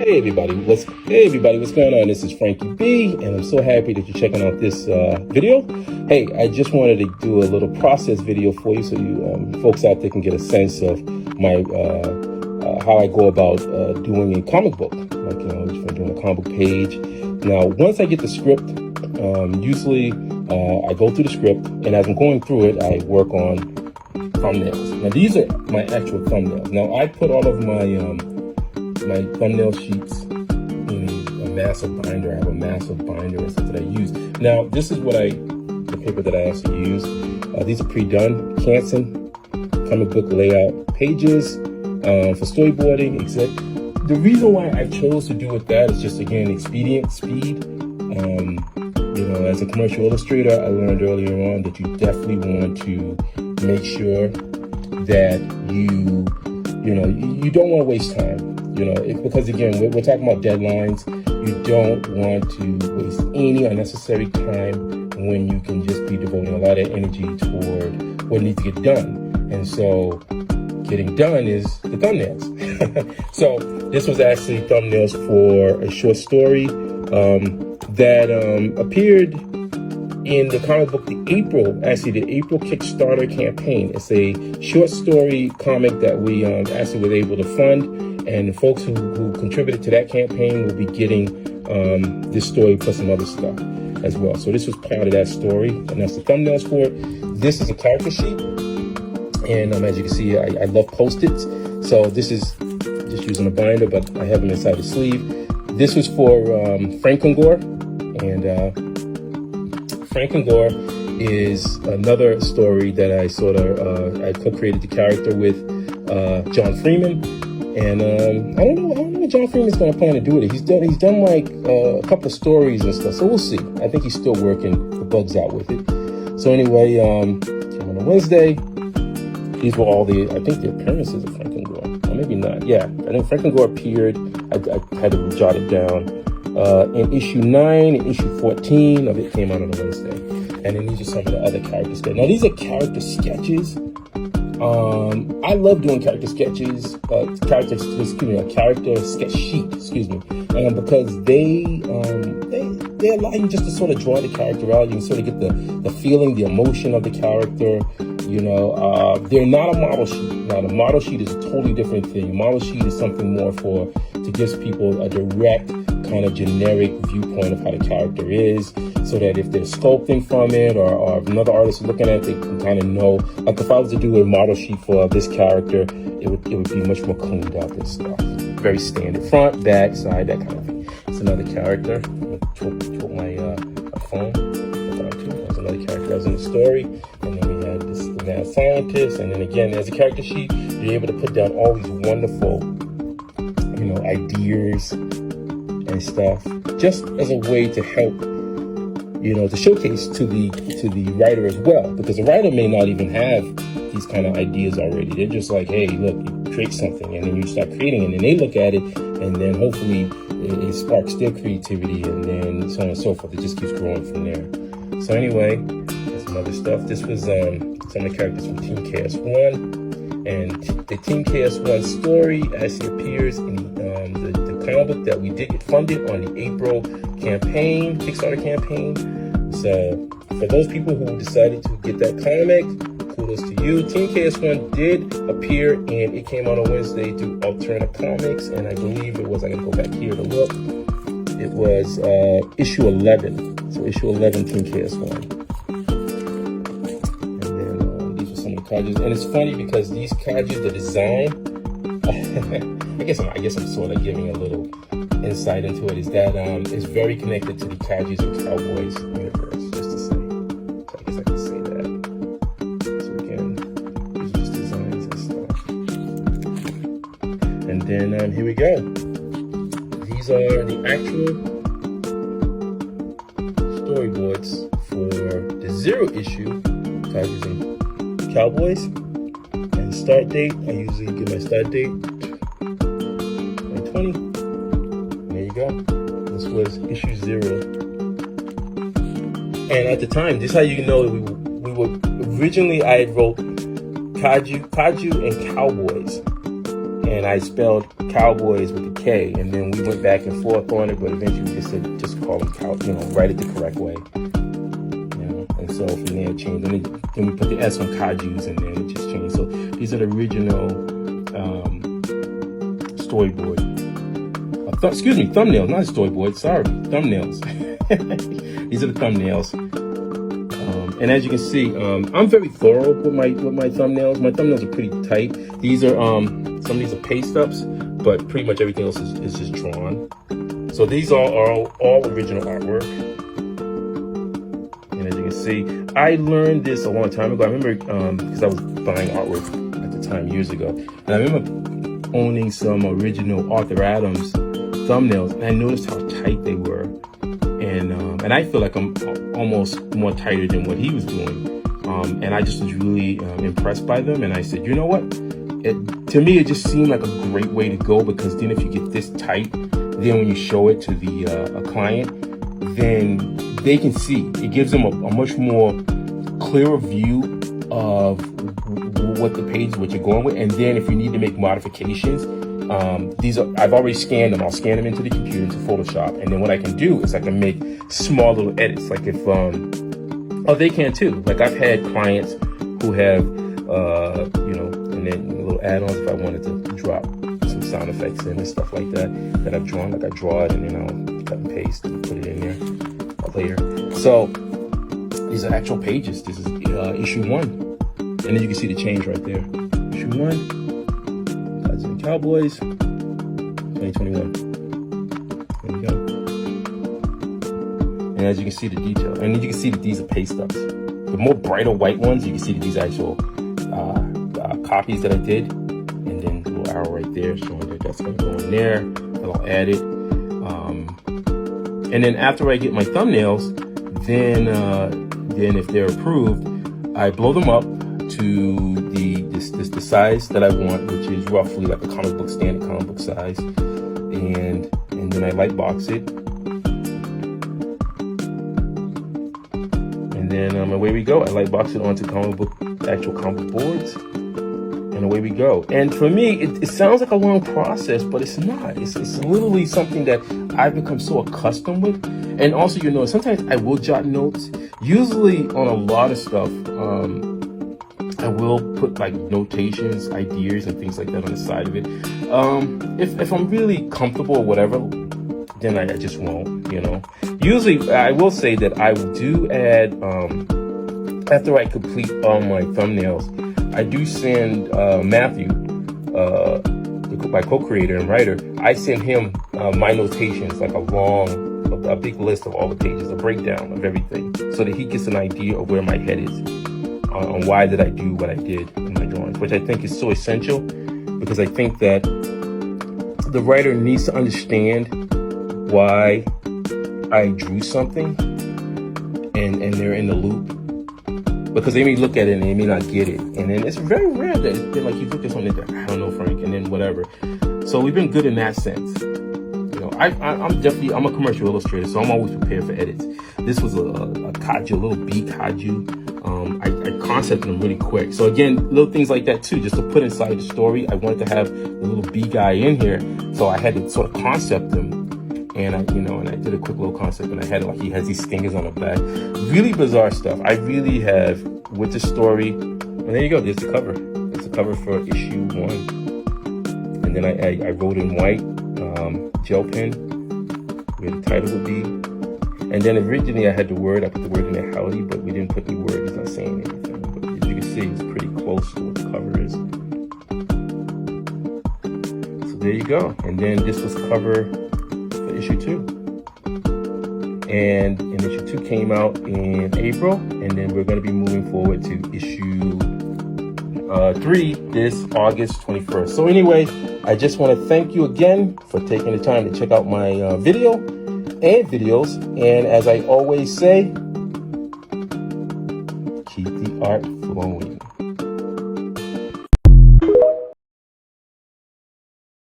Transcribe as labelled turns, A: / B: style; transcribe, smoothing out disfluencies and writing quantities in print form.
A: Hey everybody, what's going on? This is Frankie B, and I'm so happy that you're checking out this video. Hey, I just wanted to do a little process video for you, so you folks out there can get a sense of my how I go about doing a comic book, like just from doing a comic book page. Now, once I get the script, usually I go through the script, and as I'm going through it, I work on thumbnails. Now, these are my actual thumbnails. Now, I put all of my my thumbnail sheets in a massive binder. I have a massive binder and stuff that I use. Now, this is what the paper that I actually use. These are pre-done Canson comic book layout pages for storyboarding, etc. The reason why I chose to do with that is just, again, expedient, speed. As a commercial illustrator, I learned earlier on that you definitely want to make sure that you don't want to waste time. Because again, we're talking about deadlines. You don't want to waste any unnecessary time when you can just be devoting a lot of energy toward what needs to get done. And so getting done is the thumbnails. So this was actually thumbnails for a short story that appeared in the comic book, the April Kickstarter campaign. It's a short story comic that we actually were able to fund. And the folks who contributed to that campaign will be getting this story plus some other stuff as well. So this was part of that story, and that's the thumbnails for it. This is a character sheet, and as you can see, I love Post-its. So this is just using a binder, but I have them inside the sleeve. This was for Frankengore, and Frankengore is another story that I I co-created the character with John Freeman. And I don't know what John Freeman's going to plan to do with it. He's done like a couple of stories and stuff, so we'll see. I think he's still working the bugs out with it. So anyway, came on a Wednesday. These were all I think the appearances of Frankengore. Or maybe not. Yeah, I think Frankengore appeared. I had to jot it down. In issue 9 and issue 14 of it came out on a Wednesday. And then these are some of the other character sketches. Now, these are character sketches. I love doing character sketches, a character sketch sheet, because they allow you just to sort of draw the character out. You can sort of get the feeling, the emotion of the character. They're not a model sheet. Now, the model sheet is a totally different thing. A model sheet is something more to give people a direct kind of generic viewpoint of how the character is, so that if they're sculpting from it or if another artist is looking at it, they can kind of know. Like if I was to do a model sheet for this character, it would be much more cleaned up and stuff. Very standard, front, back, side, that kind of thing. It's another character. Took my phone. There's another character that was in the story, and then we had this mad scientist. And then again, as a character sheet, you're able to put down all these wonderful, ideas and stuff, just as a way to help, to showcase to the writer as well, because the writer may not even have these kind of ideas already. They're just like, hey, look, you create something, and then you start creating it, and then they look at it, and then hopefully it sparks their creativity, and then so on and so forth. It just keeps growing from there. So anyway, there's some other stuff. This was some of the characters from Team KS1, and the Team KS1 story actually appears in the comic book that we did get funded on the April campaign, Kickstarter campaign. So for those people who decided to get that comic, kudos to you. Team KS1 did appear, and it came out on Wednesday through Alterna Comics, and I believe it was, I gotta go back here to look, it was issue 11. So issue 11, Team KS1. And then these are some of the kaijus. And it's funny because these kaijus, the design, I guess I'm sort of giving a little insight into it, is that it's very connected to the Kaijus and Cowboys universe, just to say. So I guess I can say that. So again, these are just designs and stuff. And then here we go. These are the actual storyboards for the 0 issue Kaijus and Cowboys. And start date, I usually give my start date 2020. There you go. This was issue 0. And at the time, this is how you know we were originally, I had wrote Kaiju and Cowboys. and I spelled Cowboys with a K, and then we went back and forth on it, but eventually we just said, just call them write it the correct way. And so from there it changed. Then we put the S on Kajus, and then it just changed. So these are the original storyboard. Thumbnails, not storyboard. Sorry, thumbnails. These are the thumbnails. And as you can see, I'm very thorough with my thumbnails. My thumbnails are pretty tight. These are some of these are paste ups, but pretty much everything else is just drawn. So these are all original artwork. And as you can see, I learned this a long time ago. I remember because I was buying artwork at the time years ago, and I remember owning some original Arthur Adams thumbnails, and I noticed how tight they were. And I feel like I'm almost more tighter than what he was doing. And I just was really impressed by them. And I said, you know what? To me, it just seemed like a great way to go, because then if you get this tight, then when you show it to the a client, then they can see. It gives them a much more clearer view of what you're going with. And then if you need to make modifications, I've already scanned them. I'll scan them into the computer, into Photoshop, and then what I can do is I can make small little edits. Like if they can too. Like I've had clients who have and then little add-ons if I wanted to drop some sound effects in and stuff like that I've drawn. Like I draw it and then I'll cut and paste and put it in there later. So these are actual pages. This is issue 1, and then you can see the change right there. Issue 1. Cowboys 2021. There you go. And as you can see the detail, and then you can see that these are paste ups. The more brighter white ones, you can see that these are actual copies that I did, and then the little arrow right there showing that that's going to go in there. And I'll add it. And then after I get my thumbnails, then if they're approved, I blow them up to the size that I want, which is roughly like a standard comic book size, and then I light box it, and then away we go. I light box it onto actual comic book boards, and away we go. And for me, it sounds like a long process, but it's not. It's literally something that I've become so accustomed with. And also, sometimes I will jot notes. Usually on a lot of stuff, I will put like notations, ideas, and things like that on the side of it. If I'm really comfortable or whatever, then I just won't, Usually, I will say that I do add, after I complete all my thumbnails, I do send Matthew, my co-creator and writer, I send him my notations, like a big list of all the pages, a breakdown of everything, so that he gets an idea of where my head is. On why did I do what I did in my drawings, which I think is so essential, because I think that the writer needs to understand why I drew something, and they're in the loop, because they may look at it and they may not get it, and then it's very rare that they're like, you put this on there, I don't know, Frank, and then whatever. So we've been good in that sense. I'm a commercial illustrator, so I'm always prepared for edits. This was a kaju, a little bee kaju. I concepted them really quick. So again, little things like that too, just to put inside the story. I wanted to have the little bee guy in here, so I had to sort of concept him. And I did a quick little concept, and I had it like he has these stingers on the back. Really bizarre stuff. I really have with the story. And there you go. There's the cover. There's the cover for issue 1. And then I wrote in white gel pen where the title would be. And then originally I put the word in there, howdy, but we didn't put any word. It's not saying anything. But as you can see, it's pretty close to what the cover is. So there you go. And then this was cover for issue 2. And issue 2 came out in April. And then we're going to be moving forward to issue 3 this August 21st. So anyway, I just want to thank you again for taking the time to check out my video and videos. And as I always say, keep the art flowing.